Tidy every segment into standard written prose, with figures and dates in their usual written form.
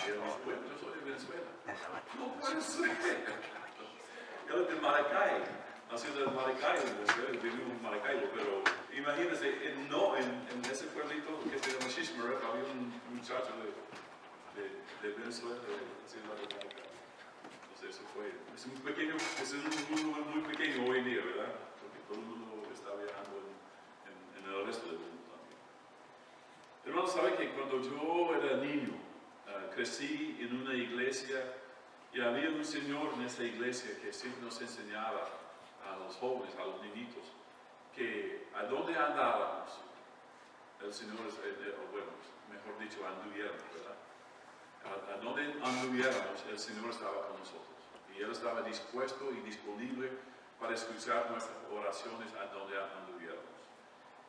Y él dice, bueno, yo soy de Venezuela. No puede ser. Él es de Maracay, nació de Maracay, vivimos en Maracaibo, pero imagínense, en ese pueblito que se llama Shishmaref había un muchacho de Venezuela, de la ciudad de Maracay. Entonces eso fue, es un mundo muy pequeño hoy en día, ¿verdad? Porque todo el mundo está viajando en el resto del mundo también. Hermano, ¿sabe que cuando yo era niño, crecí en una iglesia y había un señor en esa iglesia que siempre nos enseñaba a los jóvenes, a los niñitos, que a dónde andábamos, el Señor, bueno, mejor dicho, anduviéramos, ¿verdad? A donde anduviéramos, el Señor estaba con nosotros. Y Él estaba dispuesto y disponible para escuchar nuestras oraciones a donde anduviéramos.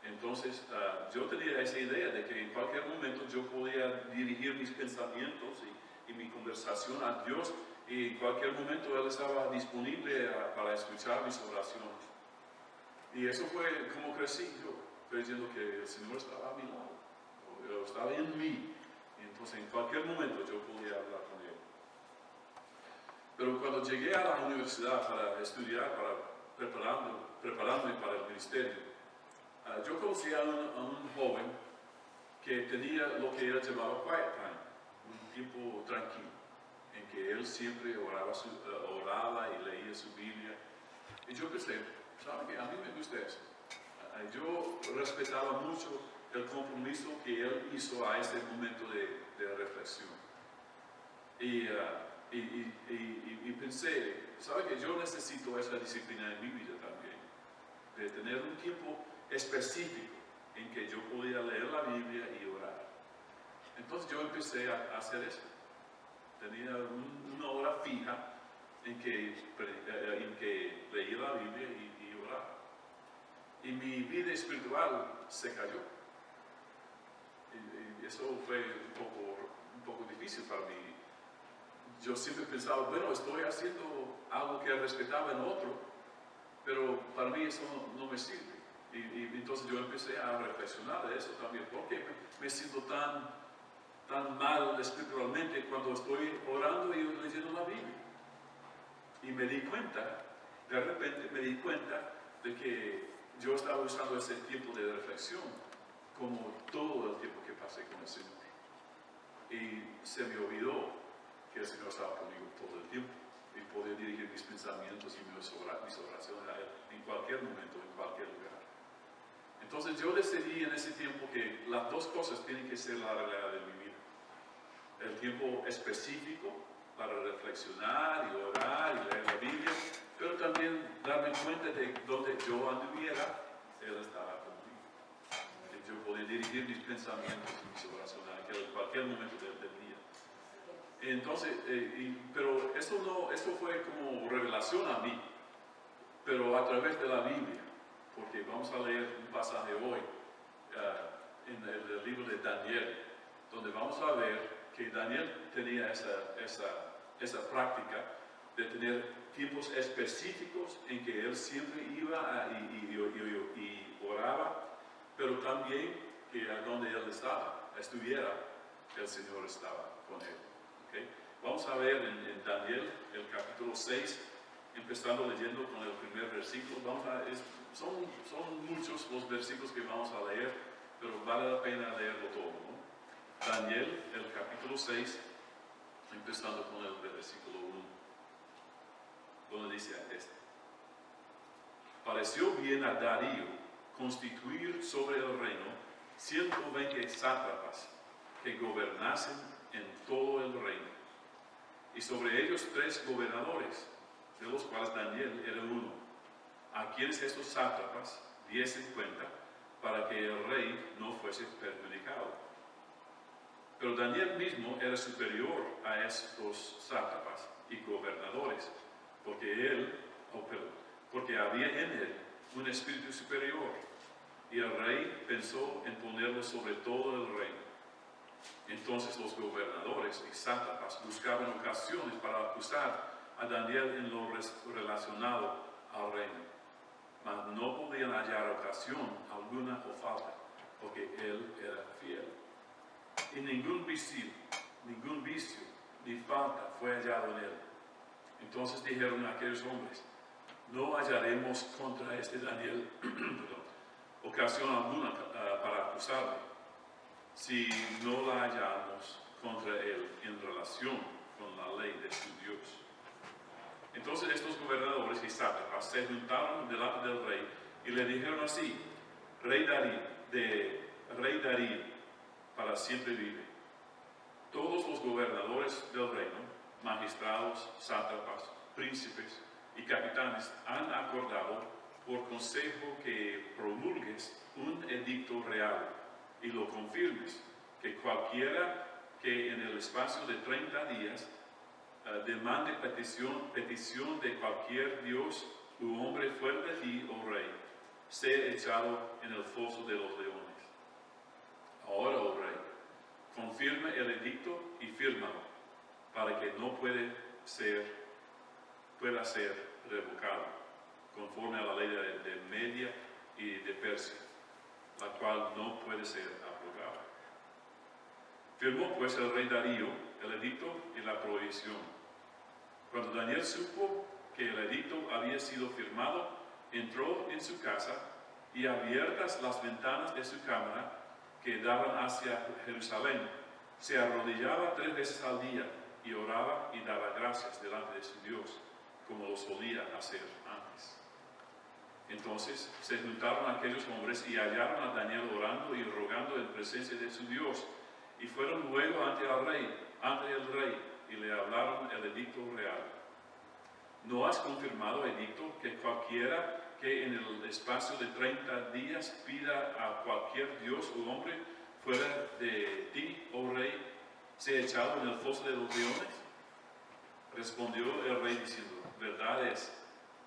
Entonces, yo tenía esa idea de que en cualquier momento yo podía dirigir mis pensamientos y mi conversación a Dios, y en cualquier momento Él estaba disponible para escuchar mis oraciones. Y eso fue como crecí yo, creyendo que el Señor estaba a mi lado, o estaba en mí. Entonces, en cualquier momento yo podía hablar con Él. Pero cuando llegué a la universidad para estudiar, para preparándome para el ministerio, yo conocí a un joven que tenía lo que él llamaba quiet time, un tiempo tranquilo, en que él siempre oraba y leía su Biblia. Y yo pensé, ¿saben qué? A mí me gusta eso. Yo respetaba mucho el compromiso que él hizo a ese momento de reflexión. Y pensé, ¿sabe que yo necesito esa disciplina en mi vida también? De tener un tiempo específico en que yo podía leer la Biblia y orar. Entonces yo empecé a hacer eso. Tenía una hora fija en que leía la Biblia y oraba. Y mi vida espiritual se cayó. Y eso fue un poco difícil para mí. Yo siempre pensaba, bueno, estoy haciendo algo que respetaba en otro, pero para mí eso no me sirve. Y entonces yo empecé a reflexionar de eso también. ¿Por qué me siento tan mal espiritualmente cuando estoy orando y leyendo la Biblia? Y me di cuenta, de repente me di cuenta de que yo estaba usando ese tiempo de reflexión como todo el tiempo que pasé con el Señor. Y se me olvidó que el Señor estaba conmigo todo el tiempo y podía dirigir mis pensamientos y mis oraciones a Él en cualquier momento, en cualquier lugar. Entonces yo decidí en ese tiempo que las dos cosas tienen que ser la realidad de mi vida. El tiempo específico para reflexionar y orar y leer la Biblia, pero también darme cuenta de donde yo anduviera, Él estaba conmigo. Y yo podía dirigir mis pensamientos y mis oraciones en cualquier momento del día. Entonces, pero eso fue como revelación a mí, pero a través de la Biblia, porque vamos a leer un pasaje hoy en el libro de Daniel, donde vamos a ver que Daniel tenía esa práctica de tener tiempos específicos en que él siempre iba y oraba, pero también que a donde él estuviera, el Señor estaba con él. ¿Okay? Vamos a ver en Daniel, el capítulo 6, empezando leyendo con el primer versículo. Son muchos los versículos que vamos a leer, pero vale la pena leerlo todo, ¿no? Daniel, el capítulo 6, empezando con el versículo 1, donde dice esto: pareció bien a Darío constituir sobre el reino 120 sátrapas que gobernasen en todo el reino, y sobre ellos 3 gobernadores, de los cuales Daniel era uno, a quienes estos sátrapas diesen cuenta para que el rey no fuese perjudicado. Pero Daniel mismo era superior a estos sátrapas y gobernadores, porque había en él un espíritu superior, y el rey pensó en ponerlo sobre todo el reino. Entonces los gobernadores y sátrapas buscaban ocasiones para acusar a Daniel en lo relacionado al reino, mas no podían hallar ocasión alguna o falta, porque él era fiel. Y ningún visir ningún vicio ni falta fue hallado en él. Entonces dijeron aquellos hombres: no hallaremos contra este Daniel ocasión alguna para acusarle, si no la hallamos contra él en relación con la ley de su Dios. Entonces estos gobernadores y sátrapas se juntaron delante del rey y le dijeron así: Rey Darío, para siempre vive. Todos los gobernadores del reino, magistrados, sátrapas, príncipes y capitanes han acordado por consejo que promulgues un edicto real y lo confirmes, que cualquiera que en el espacio de 30 días demande petición de cualquier dios u hombre fuera de ti, oh rey, sea echado en el foso de los leones. Ahora, oh rey, confirma el edicto y fírmalo, para que no pueda ser revocado, conforme a la ley de Media y de Persia, la cual no puede ser abrogada. Firmó pues el rey Darío el edicto y la prohibición. Cuando Daniel supo que el edicto había sido firmado, entró en su casa y, abiertas las ventanas de su cámara que daban hacia Jerusalén, se arrodillaba 3 veces al día y oraba y daba gracias delante de su Dios, como lo solía hacer antes. Entonces se juntaron aquellos hombres y hallaron a Daniel orando y rogando en presencia de su Dios, y fueron luego ante el rey, y le hablaron el edicto real. ¿No has confirmado edicto que cualquiera que en el espacio de 30 días pida a cualquier dios o hombre fuera de ti, oh rey, sea echado en el foso de los leones? Respondió el rey diciendo: verdad es,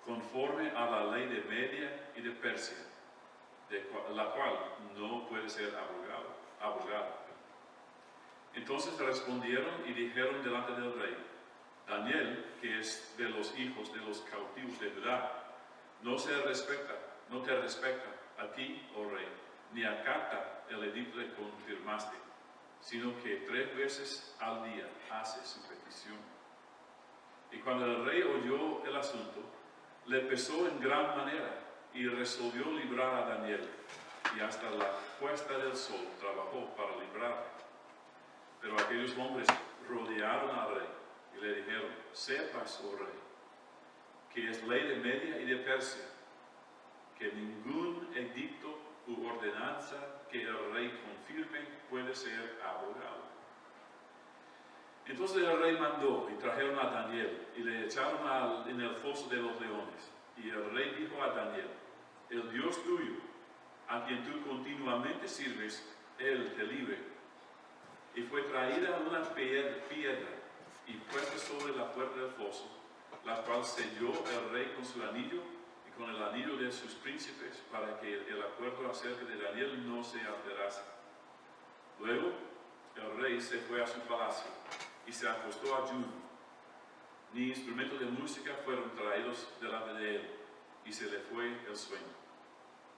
conforme a la ley de Media y de Persia, la cual no puede ser abrogada. Entonces respondieron y dijeron delante del rey: Daniel, que es de los hijos de los cautivos de Judá, no te respecta a ti, oh rey, ni acata el edicto que confirmaste, sino que 3 veces al día hace su petición. Y cuando el rey oyó el asunto, le pesó en gran manera y resolvió librar a Daniel, y hasta la puesta del sol trabajó para librarle. Pero aquellos hombres rodearon al rey y le dijeron: sepas, oh rey, que es ley de Media y de Persia, que ningún edicto u ordenanza que el rey confirme puede ser abrogado. Entonces el rey mandó y trajeron a Daniel y le echaron en el foso de los leones. Y el rey dijo a Daniel: el Dios tuyo, a quien tú continuamente sirves, él te libre. Y fue traída una piedra y puesta sobre la puerta del foso, la cual selló el rey con su anillo y con el anillo de sus príncipes, para que el acuerdo acerca de Daniel no se alterase. Luego el rey se fue a su palacio y se acostó ayuno. Ni instrumentos de música fueron traídos delante de él, y se le fue el sueño.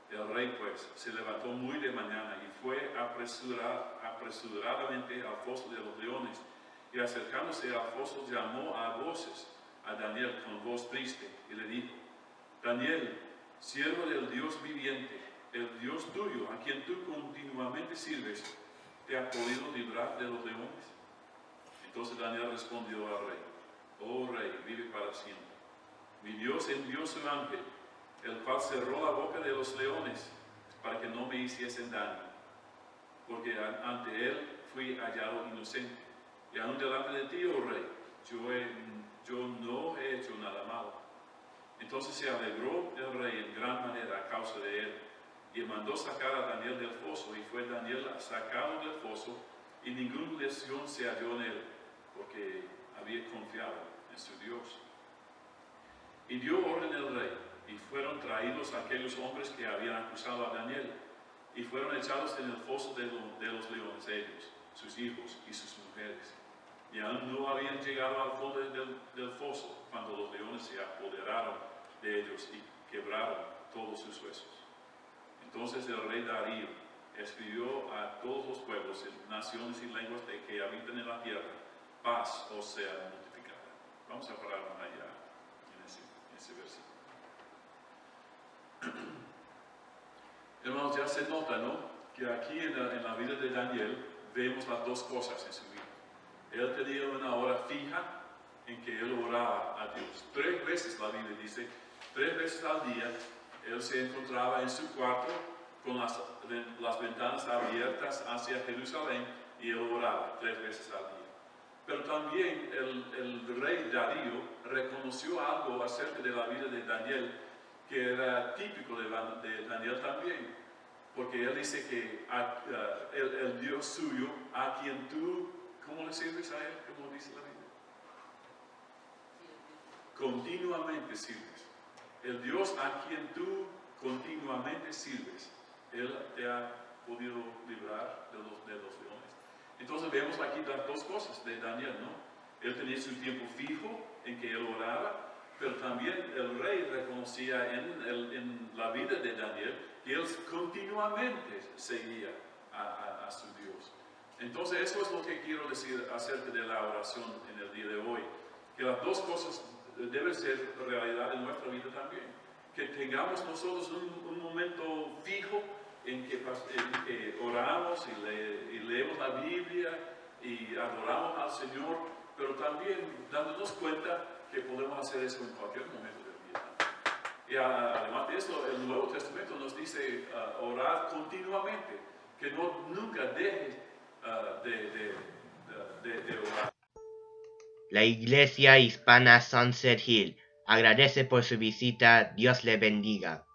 El rey pues se levantó muy de mañana y fue apresuradamente al foso de los leones, y acercándose al foso llamó a voces a Daniel con voz triste y le dijo: Daniel, siervo del Dios viviente, el Dios tuyo, a quien tú continuamente sirves, ¿te ha podido librar de los leones? Entonces Daniel respondió al rey: oh rey, vive para siempre. Mi Dios envió su ángel, el cual cerró la boca de los leones para que no me hiciesen daño, porque ante él fui hallado inocente, y aún delante de ti, oh rey, yo no he hecho nada malo. Entonces se alegró el rey en gran manera a causa de él, y mandó sacar a Daniel del foso, y fue Daniel sacado del foso, y ninguna lesión se halló en él, porque había confiado en su Dios. Y dio orden el rey, y fueron traídos aquellos hombres que habían acusado a Daniel, y fueron echados en el foso de los leones ellos, sus hijos y sus mujeres. Y aún no habían llegado al fondo del foso cuando los leones se apoderaron de ellos y quebraron todos sus huesos. Entonces el rey Darío escribió a todos los pueblos, naciones y lenguas de que habitan en la tierra, paz os sea multiplicada. Vamos a parar allá en ese versículo. Hermanos, ya se nota, ¿no? Que aquí en la vida de Daniel vemos las dos cosas en su vida. Él tenía una hora fija en que él oraba a Dios. 3 veces la Biblia dice, 3 veces al día, él se encontraba en su cuarto con las ventanas abiertas hacia Jerusalén y él oraba 3 veces al día. Pero también el rey Darío reconoció algo acerca de la vida de Daniel que era típico de Daniel también, porque él dice que el Dios suyo, a quien tú, ¿cómo le sirves a él? ¿Cómo dice la Biblia? Continuamente sirves. El Dios a quien tú continuamente sirves, Él te ha podido librar de los leones. Entonces vemos aquí las dos cosas de Daniel, ¿no? Él tenía su tiempo fijo en que él oraba, pero también el rey reconocía en la vida de Daniel que él continuamente seguía a su Dios. Entonces eso es lo que quiero decir acerca de la oración en el día de hoy, que las dos cosas deben ser realidad en nuestra vida también. Que tengamos nosotros un momento fijo en que oramos y leemos la Biblia y adoramos al Señor, pero también dándonos cuenta que podemos hacer eso en cualquier momento del día. Y además de eso, el Nuevo Testamento nos dice orar continuamente, que nunca dejes de orar. La Iglesia Hispana Sunset Hill agradece por su visita. Dios le bendiga.